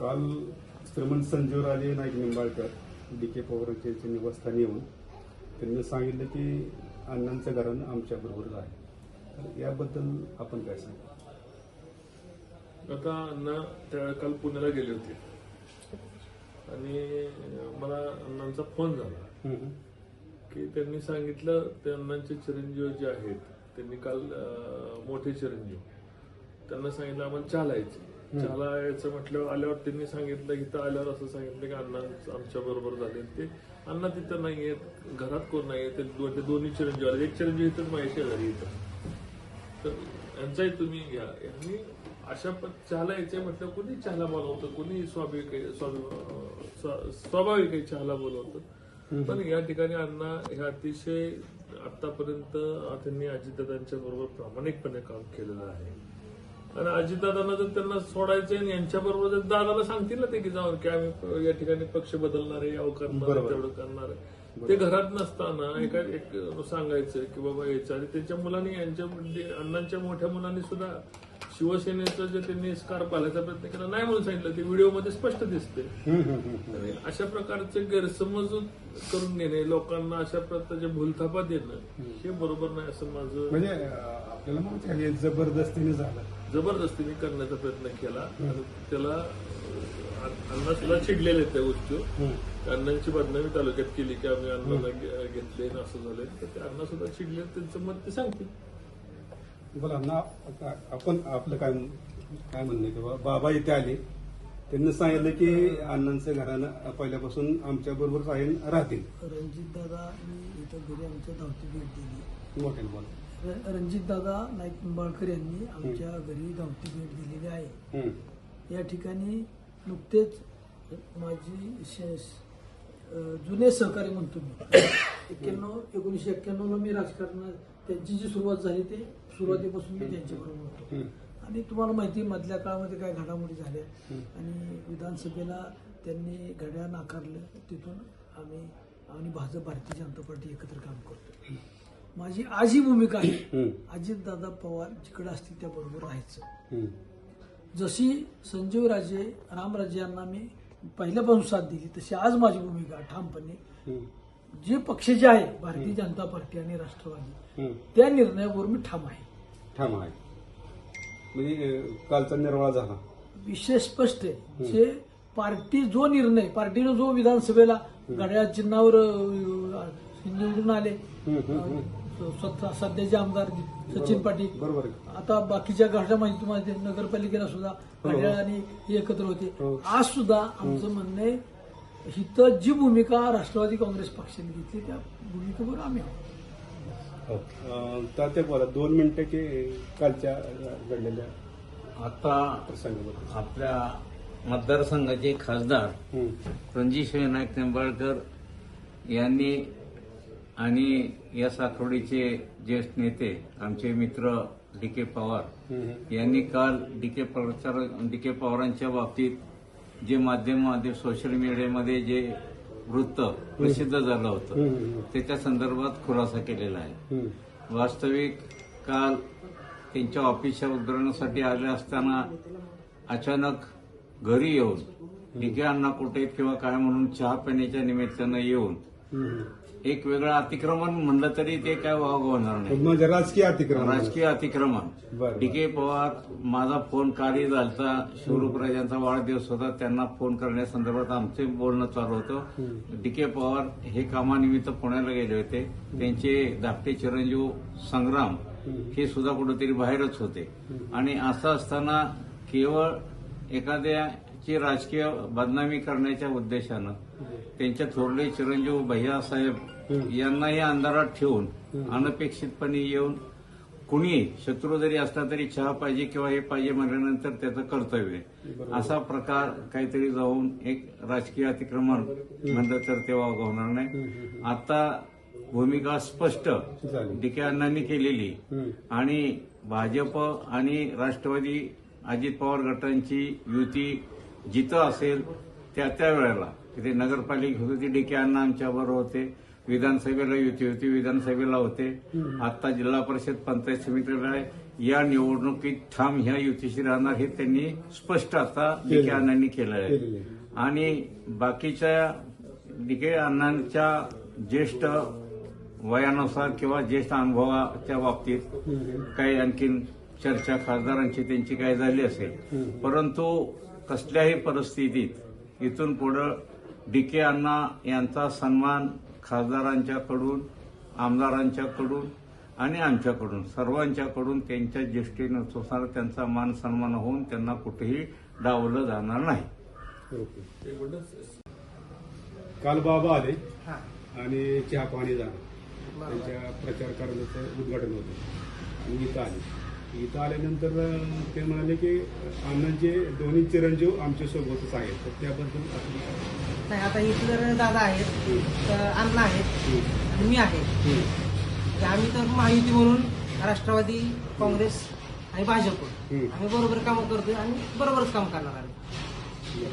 काल श्रीमंत संजीवराजे नाईक निंबाळकर डी.के. पवारांच्या यांच्या निवासस्थानी येऊन त्यांनी सांगितलं की अण्णांचं घराणं आमच्या बरोबरच आहे. तर याबद्दल आपण काय सांगा? आता अण्णा त्या काल पुण्याला गेले होते आणि मला अण्णांचा फोन झाला की त्यांनी सांगितलं ते अण्णांचे चिरंजीव जे आहेत त्यांनी काल मोठे चिरंजीव त्यांना सांगितलं आम्हाला चहाला यायचं म्हटल्यावर आल्यावर त्यांनी सांगितलं इथं आल्यावर असं सांगितलं की अण्णा आमच्या बरोबर झाले. ते अण्णा तिथं नाही आहेत, घरात कोण नाही, ते दोन्ही चिरंजीव आले. एक चिरंजीव इथंच माझ्या शेजारी इथं, तर यांचाही तुम्ही घ्या. आणि अशा चहाला यायचे म्हटलं कोणी चहाला बोलवतं, कोणी स्वाभाविक चहाला बोलवतं. पण या ठिकाणी अण्णा हे अतिशय आतापर्यंत त्यांनी अजितदादांच्या बरोबर प्रामाणिकपणे काम केलेलं आहे. आणि अजितदादांना जर त्यांना सोडायचंय आणि यांच्या बरोबर जर दादाला सांगतील ना ते की जाऊन की आम्ही या ठिकाणी पक्ष बदलणार आहे, यावं करणार आहे, तेवढं करणार आहे, ते घरात नसताना एक सांगायचं की बाबा यायचं. आणि त्यांच्या मुलांनी यांच्या अण्णांच्या मोठ्या मुलांनी सुद्धा शिवसेनेचं जे त्यांनी स्कार्फ घालायचा प्रयत्न केला नाही म्हणून सांगितलं. ते व्हिडिओमध्ये स्पष्ट दिसते. अशा प्रकारचे गैरसमज करून घेणे, लोकांना अशा प्रकारचे भूलथापा देणं हे बरोबर नाही असं माझं. म्हणजे आपल्याला माहिती जबरदस्तीने झालं, जबरदस्तीने करण्याचा प्रयत्न केला. त्याला अण्णा सुद्धा चिडलेले त्या गोष्टीवर. अण्णांची बदनामी तालुक्यात केली की आम्ही अण्णाला घेतले असं झालंय, तर ते अण्णा सुद्धा चिडले. त्यांचं मत ते सांगतील. बोला ना, आपण आपलं काय म्हणणं आहे की बाबा इथे आले, त्यांनी सांगितलं की अण्णांचं घराणं पहिल्यापासून आमच्या बरोबरच आहे, राहतील. रणजित दादा इथं घरी आमच्या धावती भेट दिली. मोठ्याने बोला. रणजित दादा नाईक निंबाळकर यांनी आमच्या घरी धावती भेट दिलेली आहे. या ठिकाणी नुकतेच माझी जुने सहकारी म्हणतो मी 1991ला मी राजकारणात त्यांची जी सुरुवात झाली ते सुरुवातीपासून मी त्यांच्याबरोबर होतो. आणि तुम्हाला माहिती मधल्या काळामध्ये काय घडामोडी झाल्या आणि विधानसभेला त्यांनी घड्याळ नाकारलं. तिथून आम्ही भाजप भारतीय जनता पार्टी एकत्र काम करतो. माझी आज ही भूमिका आहे अजितदादा पवार जिकडे असतील त्याबरोबर राहायचं. जशी संजीवराजे रामराजे यांना मी पहिल्यापासून साथ दिली तशी आज माझी भूमिका ठामपणे जे पक्ष जे आहे भारतीय जनता पार्टी आणि राष्ट्रवादी त्या निर्णयावर मी ठाम आहे. म्हणजे कालचा निर्वाळा झाला. विषय स्पष्ट आहे. जे पार्टी जो निर्णय पार्टीनं जो विधानसभेला घड्याळ चिन्हावर निवडून आले सध्याचे आमदार सचिन पाटील, बरोबर, आता बाकीच्या घटनामध्ये तुम्हाला नगरपालिकेला सुद्धा घड्याळ आणि एकत्र होते. आज सुद्धा आमचं म्हणणं आहे हिथं जी भूमिका राष्ट्रवादी काँग्रेस पक्षाने घेतली त्या भूमिकेवर आम्ही आहोत. तात्या बोला 2 मिनिटं की कालच्या घडलेल्या आता प्रसंगाबद्दल. आपल्या मतदारसंघाचे खासदार रणजित नाईक निंबाळकर यांनी आणि या साखवडीचे ज्येष्ठ नेते आमचे मित्र डी.के. पवार यांनी काल डी.के. पवारांच्या बाबतीत जे माध्यमामध्ये सोशल मीडियामध्ये जे वृत्त प्रसिद्ध झालं होतं त्याच्या संदर्भात खुलासा केलेला आहे. वास्तविक काल त्यांच्या ऑफिसच्या उद्घाटनासाठी आले असताना अचानक घरी येऊन डी.के. अण्णा कुठे किंवा काय म्हणून चहा पिण्याच्या निमित्तानं येऊन एक वेगळं अतिक्रमण म्हणलं तरी ते काय वाव होणार नाही. म्हणजे राजकीय अतिक्रमण. डी.के. पवार माझा फोन कालही झालता, शिवरूपराजांचा वाढदिवस होता, त्यांना फोन करण्यासंदर्भात आमचे बोलणं चालू होतं. डी.के. पवार हे कामानिमित्त पुण्याला गेले होते. त्यांचे धाकटे चिरंजीव संग्राम हे सुद्धा कुठेतरी बाहेरच होते. आणि असं असताना केवळ एखाद्याची राजकीय बदनामी करण्याच्या उद्देशानं त्यांच्या थोरले चिरंजीव भैयासाहेब यांनाही अंधारात ठेवून अनपेक्षितपणे येऊन कुणी शत्रू जरी असला तरी चहा पाहिजे किंवा हे पाहिजे म्हटल्यानंतर त्याचं कर्तव्य असा प्रकार काहीतरी जाऊन एक राजकीय अतिक्रमण म्हणलं तर ते वागवणार नाही. आता भूमिका स्पष्ट डी.के. अण्णांनी केलेली आणि भाजप आणि राष्ट्रवादी अजित पवार गटांची युती जिथं असेल त्या वेळेला तिथे नगरपालिका होती डी.के. अण्णा आमच्याबरोबर होते, विधानसभेला युती होती, विधानसभेला होते, आता जिल्हा परिषद पंचायत समितीला आहे. या निवडणुकीत ठाम ह्या युतीशी राहणार हे त्यांनी स्पष्ट आता डिके अण्णांनी केलं आहे. आणि बाकीच्या डिके अण्णांच्या ज्येष्ठ वयानुसार किंवा ज्येष्ठ अनुभवाच्या बाबतीत काही आणखीन चर्चा खासदारांची त्यांची काय झाली असेल, परंतु कसल्याही परिस्थितीत इथून पुढे डिके अण्णा यांचा सन्मान खासदारांच्याकडून, आमदारांच्याकडून आणि आमच्याकडून सर्वांच्याकडून त्यांच्या ज्येष्ठतेनुसार त्यांचा मान सन्मान होऊन त्यांना कुठेही डावलं जाणार नाही. काल बाबा आले आणि चहा पाणी झालं, त्यांच्या प्रचार कार्यालयाचं उद्घाटन होतं आणि इथं आले. इथं आल्यानंतर ते म्हणाले की अण्णांचे दोन्ही चिरंजीव आमच्या सोबतच आहेत, तर त्याबद्दल नाही. आता इथे जर दादा आहेत, तर अण्णा आहेत आणि मी आहे. आम्ही तर महायुती म्हणून राष्ट्रवादी काँग्रेस आणि भाजप आम्ही बरोबर कामं करतोय आणि बरोबरच काम करणार आम्ही.